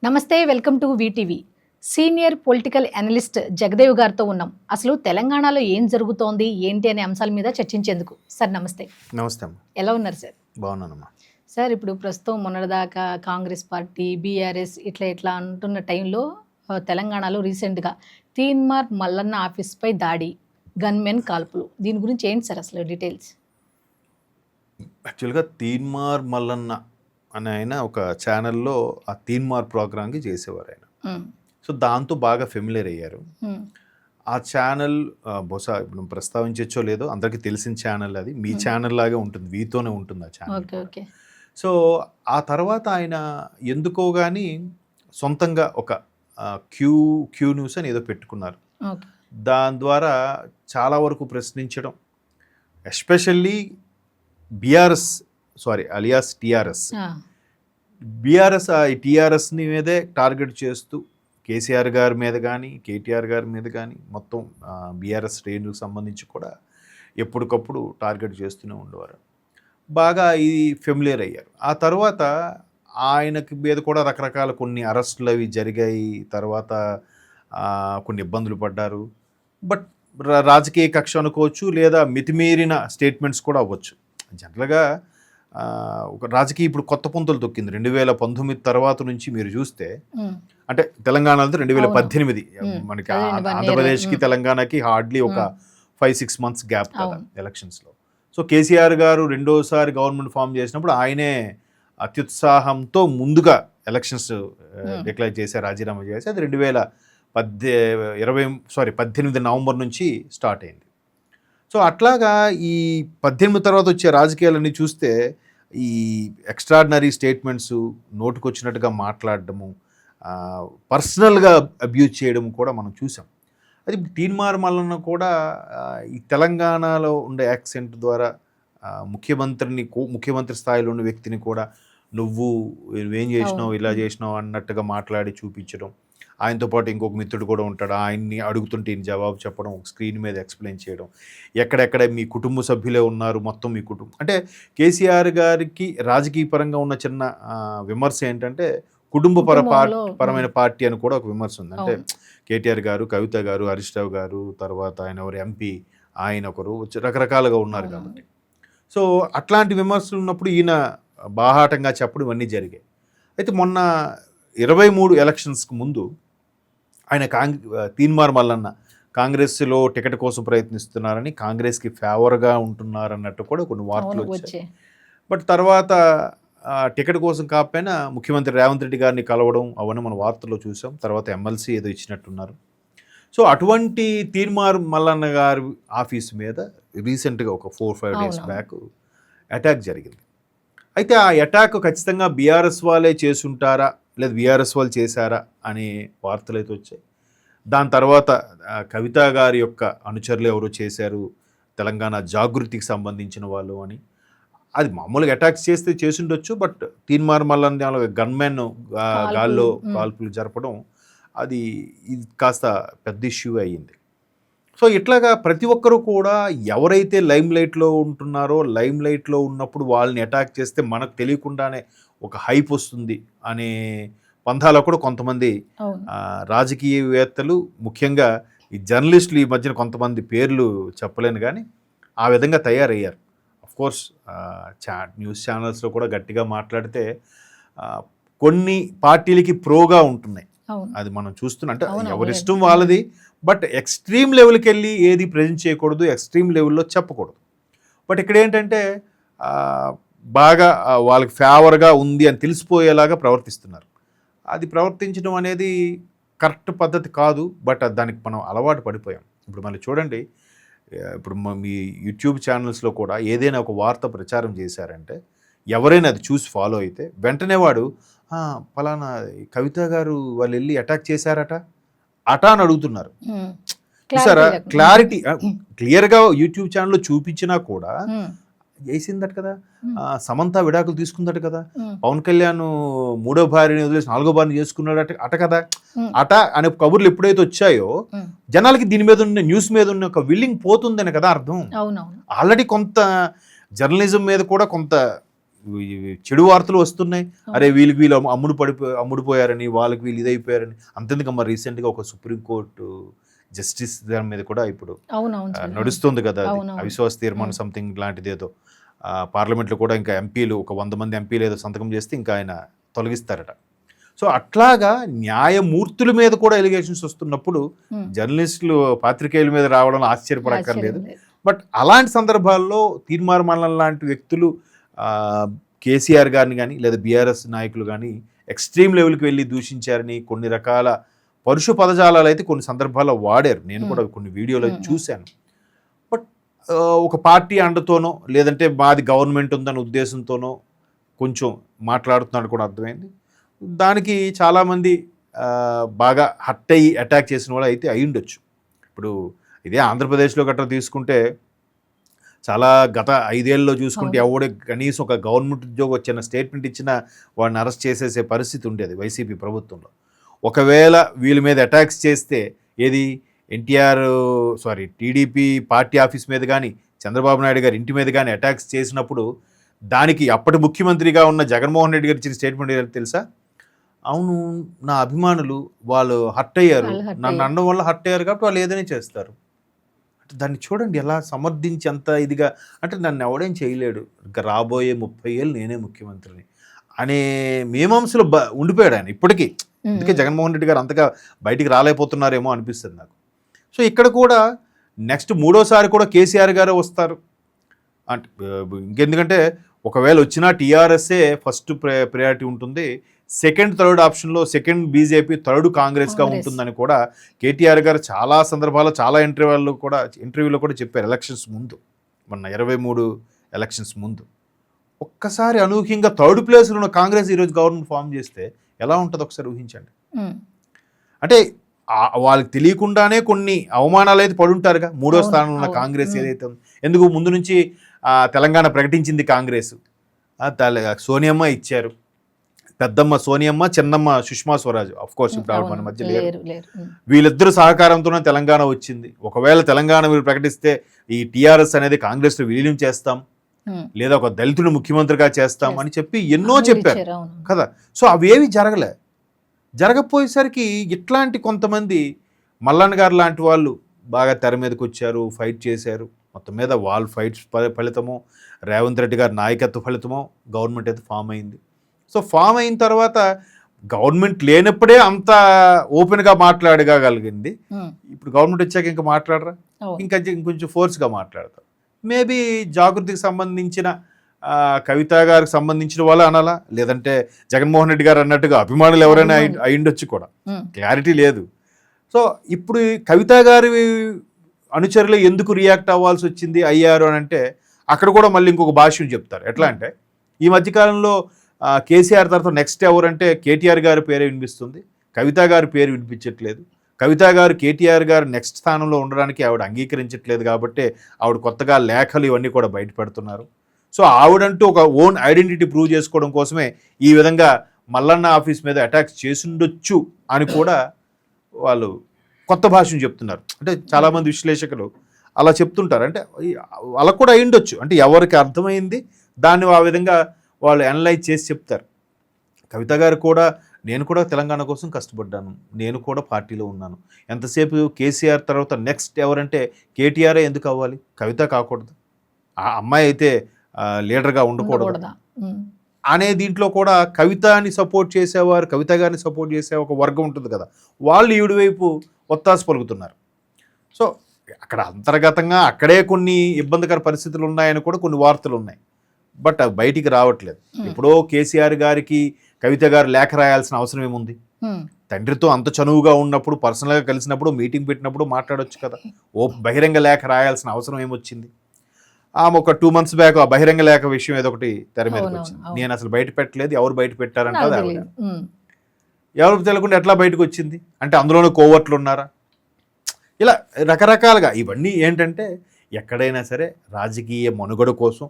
నమస్తే, welcome to VTV. Senior political analyst Jagdev గారితో ఉన్నాం. అసలు తెలంగాణలో ఏం జరుగుతోంది ఏంటి అనే అంశాల మీద చర్చించేందుకు. సార్ నమస్తే. నమస్తే అమ్మా. ఎలా ఉన్నారు సార్? బాగున్నానమ్మా. సార్, ఇప్పుడు ప్రస్తుతం మొన్నటిదాకా కాంగ్రెస్ పార్టీ, బీఆర్ఎస్ ఇట్లా అంటున్న టైంలో తెలంగాణలో రీసెంట్గా తీన్మార్ మల్లన్న ఆఫీస్పై దాడి, గన్మెన్ కాల్పులు, దీని గురించి ఏంటి సార్ అసలు డీటెయిల్స్? యాక్చువల్గా తీన్మార్ మల్లన్న అని ఆయన ఒక ఛానల్లో ఆ తీన్మార్ ప్రోగ్రామ్కి చేసేవారు ఆయన. సో దాంతో బాగా ఫెమిలియర్ అయ్యారు. ఆ ఛానల్ బహుశా ఇప్పుడు ప్రస్తావించచ్చో లేదో అందరికీ తెలిసిన ఛానల్, అది మీ ఛానల్ లాగే ఉంటుంది, వీతోనే ఉంటుంది ఆ ఛానల్. సో ఆ తర్వాత ఆయన ఎందుకో కానీ సొంతంగా ఒక క్యూ న్యూస్ అని ఏదో పెట్టుకున్నారు. దాని ద్వారా చాలా వరకు ప్రశ్నించడం, especially BRS alias TRS, BRS టీఆర్ఎస్ని మీదే టార్గెట్ చేస్తూ కేసీఆర్ గారి మీద కానీ కేటీఆర్ గారి మీద కానీ మొత్తం బీఆర్ఎస్ శ్రేణులకు సంబంధించి కూడా ఎప్పటికప్పుడు టార్గెట్ చేస్తూనే ఉండేవారు. బాగా ఇది ఫెమిలియర్ అయ్యారు. ఆ తర్వాత ఆయనకి మీద కూడా రకరకాల కొన్ని అరెస్టులు అవి జరిగాయి. తర్వాత కొన్ని ఇబ్బందులు పడ్డారు. బట్ రాజకీయ కక్ష అనుకోవచ్చు, లేదా మితిమీరిన స్టేట్మెంట్స్ కూడా అవ్వచ్చు. జనరల్గా ఒక రాజకీయ ఇప్పుడు కొత్త పుంతలు తొక్కింది 2019 తర్వాత నుంచి మీరు చూస్తే. అంటే తెలంగాణలో 2018 మనకి ఆంధ్రప్రదేశ్కి తెలంగాణకి హార్డ్లీ ఒక 5-6 మంత్స్ గ్యాప్ కదా ఎలక్షన్స్లో. సో కేసీఆర్ గారు రెండోసారి గవర్నమెంట్ ఫామ్ చేసినప్పుడు ఆయనే అత్యుత్సాహంతో ముందుగా ఎలక్షన్స్ డిక్లేర్ చేశారు, రాజీనామా చేసి. అది 2018 నవంబర్ నుంచి స్టార్ట్ అయింది. సో అట్లాగా ఈ 18 తర్వాత వచ్చే రాజకీయాలన్నీ చూస్తే ఈ ఎక్స్ట్రాడినరీ స్టేట్మెంట్స్, నోటుకొచ్చినట్టుగా మాట్లాడడము, పర్సనల్గా అబ్యూజ్ చేయడం కూడా మనం చూసాం. అది తీన్మార్ మల్లన్న కూడా ఈ తెలంగాణలో ఉండే యాక్సెంట్ ద్వారా ముఖ్యమంత్రి స్థాయిలో ఉన్న వ్యక్తిని కూడా నువ్వేం చేసినావు, ఇలా చేసినావు అన్నట్టుగా మాట్లాడి చూపించడం. ఆయనతో పాటు ఇంకొక మిత్రుడు కూడా ఉంటాడు, ఆయన్ని అడుగుతుంటే ఈయన జవాబు చెప్పడం, ఒక స్క్రీన్ మీద ఎక్స్ప్లెయిన్ చేయడం, ఎక్కడెక్కడ మీ కుటుంబ సభ్యులే ఉన్నారు, మొత్తం మీ కుటుంబం. అంటే కేసీఆర్ గారికి రాజకీయ పరంగా ఉన్న చిన్న విమర్శ ఏంటంటే పరమైన పార్టీ అని కూడా ఒక విమర్శ ఉంది. అంటే కేటీఆర్ గారు, కవిత గారు, హరీష్ రావు గారు, తర్వాత ఆయన ఎవరు ఎంపీ, ఆయన ఒకరు, రకరకాలుగా ఉన్నారు కాబట్టి. సో అట్లాంటి విమర్శలు ఉన్నప్పుడు ఈయన బాహాటంగా చెప్పడం ఇవన్నీ జరిగాయి. అయితే మొన్న 23 ఎలక్షన్స్కి ముందు ఆయన తీన్మార్ మల్లన్న కాంగ్రెస్లో టికెట్ కోసం ప్రయత్నిస్తున్నారని, కాంగ్రెస్కి ఫేవర్గా ఉంటున్నారన్నట్టు కూడా కొన్ని వార్తలు వచ్చాయి. బట్ తర్వాత టికెట్ కోసం కాకపోయినా ముఖ్యమంత్రి రేవంత్ రెడ్డి గారిని కలవడం అవన్నీ మన వార్తల్లో చూసాం. తర్వాత ఎమ్మెల్సీ ఏదో ఇచ్చినట్టున్నారు. సో అటువంటి తీన్మార్ మల్లన్న గారి ఆఫీస్ మీద రీసెంట్గా ఒక 4-5 డేస్ బ్యాక్ అటాక్ జరిగింది. అయితే ఆ అటాక్ ఖచ్చితంగా బీఆర్ఎస్ వాళ్ళే చేసుంటారా, లేదా బీఆర్ఎస్ వాళ్ళు చేశారా అనే వార్తలు అయితే వచ్చాయి. దాని తర్వాత కవిత గారి యొక్క అనుచరులు ఎవరో చేశారు, తెలంగాణ జాగృతికి సంబంధించిన వాళ్ళు అని. అది మామూలుగా అటాక్స్ చేస్తే చేసుండొచ్చు. బట్ తీన్మార్ మల్లన్న గన్మెన్ గాల్లో కాల్పులు జరపడం, ఇది కాస్త పెద్ద ఇష్యూ అయ్యింది. సో ఇట్లాగా ప్రతి ఒక్కరూ కూడా ఎవరైతే లైమ్ లైట్లో ఉంటున్నారో, లైమ్ లైట్లో ఉన్నప్పుడు వాళ్ళని అటాక్ చేస్తే మనకు తెలియకుండానే ఒక హైప్ వస్తుంది అనే పంథాలో కూడా కొంతమంది రాజకీయవేత్తలు, ముఖ్యంగా ఈ జర్నలిస్టులు ఈ మధ్యన కొంతమంది పేర్లు చెప్పలేను కానీ ఆ విధంగా తయారయ్యారు. అఫ్కోర్స్ న్యూస్ ఛానల్స్లో కూడా గట్టిగా మాట్లాడితే కొన్ని పార్టీలకి ప్రోగా ఉంటున్నాయి, అది మనం చూస్తున్నాం. అంటే ఎవరిష్టం వాళ్ళది. బట్ ఎక్స్ట్రీమ్ లెవెల్కి వెళ్ళి ఏది ప్రజెంట్ చేయకూడదు, ఎక్స్ట్రీమ్ లెవెల్లో చెప్పకూడదు. బట్ ఇక్కడ ఏంటంటే బాగా వాళ్ళకి ఫేవర్గా ఉంది అని తెలిసిపోయేలాగా ప్రవర్తిస్తున్నారు. అది ప్రవర్తించడం అనేది కరెక్ట్ పద్ధతి కాదు. బట్ దానికి మనం అలవాటు పడిపోయాం. ఇప్పుడు మళ్ళీ చూడండి, ఇప్పుడు మీ యూట్యూబ్ ఛానల్స్లో కూడా ఏదైనా ఒక వార్త ప్రచారం చేశారంటే ఎవరైనా అది చూసి ఫాలో అయితే వెంటనే వాడు ఫలానా కవిత గారు వాళ్ళు వెళ్ళి అటాక్ చేశారట అని అడుగుతున్నారు. చూసారా, క్లారిటీ క్లియర్గా యూట్యూబ్ ఛానల్లో చూపించినా కూడా చేసిందట కదా, సమంత విడాకులు తీసుకుందట కదా, పవన్ కళ్యాణ్ 3వ భార్యని వదిలేసి 4వ భార్యని చేసుకున్నాడట కదా, అనే కబుర్లు ఎప్పుడైతే వచ్చాయో జనాలకి దీని మీద ఉన్న న్యూస్ మీద ఉన్న ఒక విల్లింగ్ పోతుందని కదా అర్థం. ఆల్రెడీ కొంత జర్నలిజం మీద కూడా కొంత చెడు వార్తలు వస్తున్నాయి. అరే వీళ్ళు అమ్ముడుపోయారని, వాళ్ళకి వీళ్ళు ఇదైపోయారని. అంతెందుకమ్మా, రీసెంట్గా ఒక సుప్రీంకోర్టు జస్టిస్ దాని మీద కూడా ఇప్పుడు నడుస్తుంది కదా, అది అవిశ్వాస తీర్మానం సంథింగ్ లాంటిది ఏదో పార్లమెంట్లో కూడా ఇంకా ఎంపీలు ఒక 100 మంది ఎంపీలు ఏదో సంతకం చేస్తే ఇంకా ఆయన తొలగిస్తారట. సో అట్లాగా న్యాయమూర్తుల మీద కూడా ఎలిగేషన్స్ వస్తున్నప్పుడు జర్నలిస్టులు పాత్రికేయుల మీద రావడం ఆశ్చర్యపడక్కర్లేదు. బట్ అలాంటి సందర్భాల్లో తీన్మార్ మల్లన్న లాంటి వ్యక్తులు కేసీఆర్ గారిని కానీ లేదా బీఆర్ఎస్ నాయకులు కానీ ఎక్స్ట్రీమ్ లెవెల్కి వెళ్ళి దూషించారని కొన్ని రకాల పరుష పదజాలాలు అయితే కొన్ని సందర్భాల్లో వాడారు. నేను కూడా కొన్ని వీడియోలో చూశాను. బట్ ఒక పార్టీ అండతోనో లేదంటే మాది గవర్నమెంట్ ఉందన్న ఉద్దేశంతోనో కొంచెం మాట్లాడుతున్నాడు కూడా అర్థమైంది. దానికి చాలామంది బాగా హర్ట్ అయ్యి అటాక్ చేసిన వాళ్ళు అయితే అయి ఉండొచ్చు. ఇప్పుడు ఇదే ఆంధ్రప్రదేశ్లో గట్రా తీసుకుంటే చాలా గత 5 ఏళ్ళలో చూసుకుంటే ఎవడే కనీసం ఒక గవర్నమెంట్ ఉద్యోగం వచ్చిన స్టేట్మెంట్ ఇచ్చిన వాడిని అరెస్ట్ చేసేసే పరిస్థితి ఉండేది వైసీపీ ప్రభుత్వంలో. ఒకవేళ వీళ్ళ మీద అటాక్స్ చేస్తే ఏది టీడీపీ పార్టీ ఆఫీస్ మీద కానీ చంద్రబాబు నాయుడు గారి ఇంటి మీద కానీ అటాక్స్ చేసినప్పుడు దానికి అప్పటి ముఖ్యమంత్రిగా ఉన్న జగన్మోహన్ రెడ్డి గారు ఇచ్చిన స్టేట్మెంట్ ఏదో తెలుసా? అవును, నా అభిమానులు వాళ్ళు హర్ట్ అయ్యారు, నన్ను అనడం వల్ల హర్ట్ అయ్యారు కాబట్టి వాళ్ళు ఏదైనా చేస్తారు. అంటే దాన్ని చూడండి ఎలా సమర్థించి అంత ఇదిగా, అంటే నన్ను ఎవడేం చేయలేడు, ఇంకా రాబోయే 30 ఏళ్ళు నేనే ముఖ్యమంత్రిని అనే మీమాంసలు ఉండిపోయాడు ఆయన ఇప్పటికీ. అందుకే జగన్మోహన్ రెడ్డి గారు అంతగా బయటికి రాలేకపోతున్నారేమో అనిపిస్తుంది నాకు. సో ఇక్కడ కూడా నెక్స్ట్ 3వ సారి కూడా కేసీఆర్ గారే వస్తారు అంటే ఇంకెందుకంటే ఒకవేళ వచ్చినా టీఆర్ఎస్ఏ ఫస్ట్ ప్రయారిటీ ఉంటుంది, సెకండ్ థర్డ్ ఆప్షన్లో సెకండ్ బీజేపీ, థర్డ్ కాంగ్రెస్గా ఉంటుందని కూడా కేటీఆర్ గారు చాలా సందర్భాల్లో చాలా ఇంటర్వ్యూలో కూడా చెప్పారు. ఎలక్షన్స్ ముందు, మొన్న 23 ఎలక్షన్స్ ముందు ఒక్కసారి అనూహ్యంగా థర్డ్ ప్లేస్లో ఉన్న కాంగ్రెస్ ఈరోజు గవర్నమెంట్ ఫామ్ చేస్తే ఎలా ఉంటుందో ఒకసారి ఊహించండి. అంటే వాళ్ళకి తెలియకుండానే కొన్ని అవమానాలు అయితే పడుంటారుగా. 3వ స్థానంలో ఉన్న కాంగ్రెస్ ఏదైతే ఎందుకు ముందు నుంచి తెలంగాణ ప్రకటించింది కాంగ్రెస్, సోనియమ్మ ఇచ్చారు, పెద్దమ్మ సోనియమ్మ, చిన్నమ్మ సుష్మా స్వరాజ్, అఫ్కోర్స్ ఇప్పుడు ఆవిడ మన మధ్య లేరు. వీళ్ళిద్దరు సహకారంతోనే తెలంగాణ వచ్చింది. ఒకవేళ తెలంగాణ మీరు ప్రకటిస్తే ఈ టీఆర్ఎస్ అనేది కాంగ్రెస్లో విలీనం చేస్తాం, లేదా ఒక దళితుడు ముఖ్యమంత్రిగా చేస్తాం అని చెప్పి ఎన్నో చెప్పారు కదా. సో అవేవి జరగపోయేసరికి ఇట్లాంటి కొంతమంది మల్లన్న గారు లాంటి వాళ్ళు బాగా తెర మీదకి వచ్చారు, ఫైట్ చేశారు. మొత్తం మీద వాళ్ళ ఫైట్స్ ఫలితమో రేవంత్ రెడ్డి గారి నాయకత్వ ఫలితమో గవర్నమెంట్ అయితే ఫామ్ అయింది. సో ఫామ్ అయిన తర్వాత గవర్నమెంట్ లేనప్పుడే అంత ఓపెన్గా మాట్లాడగలిగింది. ఇప్పుడు గవర్నమెంట్ వచ్చాక ఇంకా మాట్లాడరా, ఇంకొంచెం ఫోర్స్గా మాట్లాడతారు. మేబీ జాగృతికి సంబంధించిన కవిత గారికి సంబంధించిన వాళ్ళు అనాలా, లేదంటే జగన్మోహన్ రెడ్డి గారు అన్నట్టుగా అభిమానులు ఎవరైనా అయిండొచ్చు కూడా, క్లారిటీ లేదు. సో ఇప్పుడు కవిత గారి అనుచరులు ఎందుకు రియాక్ట్ అవ్వాల్సి వచ్చింది అయ్యారు అని అంటే అక్కడ కూడా మళ్ళీ ఇంకొక భాష్యం చెప్తారు. ఎట్లా అంటే ఈ మధ్యకాలంలో కేసీఆర్ తర్వాత నెక్స్ట్ ఎవరంటే కేటీఆర్ గారి పేరే వినిపిస్తుంది, కవిత గారి పేరు వినిపించట్లేదు. కవిత గారు కేటీఆర్ గారు నెక్స్ట్ స్థానంలో ఉండడానికి ఆవిడ అంగీకరించట్లేదు కాబట్టి ఆవిడ కొత్తగా లేఖలు ఇవన్నీ కూడా బయటపెడుతున్నారు. సో ఆవిడంటూ ఒక ఓన్ ఐడెంటిటీ ప్రూవ్ చేసుకోవడం కోసమే ఈ విధంగా మల్లన్న ఆఫీస్ మీద అటాక్స్ చేసుండొచ్చు అని కూడా వాళ్ళు కొత్త భాషను చెప్తున్నారు. అంటే చాలామంది విశ్లేషకులు అలా చెప్తుంటారు. అంటే అలా కూడా అయ్యుండొచ్చు, అంటే ఎవరికి అర్థమైంది దాన్ని ఆ విధంగా వాళ్ళు అనలైజ్ చేసి చెప్తారు. కవిత గారు కూడా నేను కూడా తెలంగాణ కోసం కష్టపడ్డాను, నేను కూడా పార్టీలో ఉన్నాను, ఎంతసేపు కేసీఆర్ తర్వాత నెక్స్ట్ ఎవరంటే కేటీఆరే ఎందుకు అవ్వాలి, కవిత కాకూడదు, ఆ అమ్మాయి అయితే లీడర్గా ఉండకూడదు అనే దీంట్లో కూడా కవితని సపోర్ట్ చేసేవారు, కవిత గారిని సపోర్ట్ చేసే ఒక వర్గం ఉంటుంది కదా, వాళ్ళు ఈవిడి వైపు ఒత్తాసు పలుకుతున్నారు. సో అక్కడ అంతర్గతంగా అక్కడే కొన్ని ఇబ్బందికర పరిస్థితులు ఉన్నాయని కూడా కొన్ని వార్తలు ఉన్నాయి. బట్ బయటికి రావట్లేదు. ఎప్పుడో కేసీఆర్ గారికి కవిత గారు లేఖ రాయాల్సిన అవసరం ఏముంది? తండ్రితో అంత చనువుగా ఉన్నప్పుడు, పర్సనల్గా కలిసినప్పుడు, మీటింగ్ పెట్టినప్పుడు మాట్లాడొచ్చు కదా. బహిరంగ లేఖ రాయాల్సిన అవసరం ఏమొచ్చింది? ఆమె ఒక 2 months బ్యాక్ ఆ బహిరంగ లేఖ విషయం ఏదో ఒకటి తెర మీదకి వచ్చింది. నేను అసలు బయట పెట్టలేదు, ఎవరు బయట పెట్టారంటే ఆవిడ. ఎవరు తెలియకుండా ఎట్లా బయటకు వచ్చింది అంటే అందులోనే కోవర్ట్లు ఉన్నారా? ఇలా రకరకాలుగా ఇవన్నీ ఏంటంటే ఎక్కడైనా సరే రాజకీయ మనుగడ కోసం,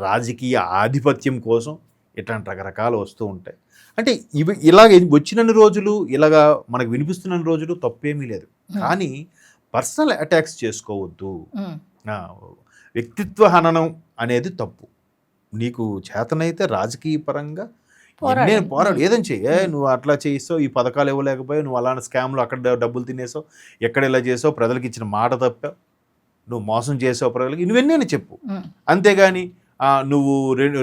రాజకీయ ఆధిపత్యం కోసం ఇట్లాంటి రకరకాలు వస్తూ ఉంటాయి. అంటే ఇవి ఇలాగ వచ్చినన్ని రోజులు, ఇలాగా మనకు వినిపిస్తున్న రోజులు తప్పేమీ లేదు. కానీ పర్సనల్ అటాక్స్ చేసుకోవద్దు. వ్యక్తిత్వ హననం అనేది తప్పు. నీకు చేతనైతే రాజకీయ పరంగా పోరాడు. నేను పోరాడు ఏదని చెయ్యి నువ్వు అట్లా చేయిస్తావు ఈ పథకాలు ఇవ్వలేకపోయావు నువ్వు అలాంటి స్కామ్లు అక్కడ డబ్బులు తినేసావు ఎక్కడ ఇలా చేసావు ప్రజలకు ఇచ్చిన మాట తప్పావు నువ్వు మోసం చేసావు ప్రజలకి ఇవన్నీ చెప్పు అంతేగాని నువ్వు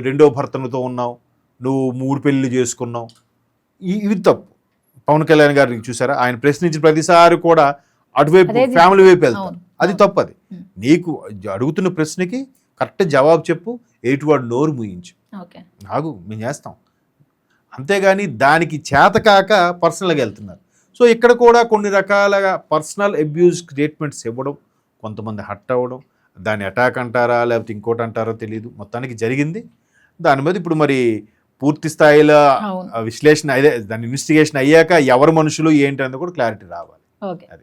రెండో భర్తలతో ఉన్నావు నువ్వు 3 పెళ్ళిళ్ళు చేసుకున్నావు ఇవి తప్పు. పవన్ కళ్యాణ్ గారిని చూసారా ఆయన ప్రశ్నించిన ప్రతిసారి కూడా అటువైపు ఫ్యామిలీ వైపు వెళ్తారు అది తప్పు. అది నీకు అడుగుతున్న ప్రశ్నకి కరెక్ట్ జవాబు చెప్పు ఎయిటివాడు నోరు ముయించు నాకు మేము చేస్తాం అంతేగాని దానికి చేతకాక పర్సనల్గా వెళ్తున్నారు. సో ఇక్కడ కూడా కొన్ని రకాలుగా పర్సనల్ అబ్యూజ్ స్టేట్మెంట్స్ ఇవ్వడం కొంతమంది హట్ అవ్వడం దాన్ని అటాక్ అంటారా లేకపోతే ఇంకోటి అంటారో తెలియదు మొత్తానికి జరిగింది. దాని మీద ఇప్పుడు మరి పూర్తి స్థాయిలో విశ్లేషణ అదే దాని ఇన్వెస్టిగేషన్ అయ్యాక ఎవరు మనుషులు ఏంటి అనేది కూడా క్లారిటీ రావాలి.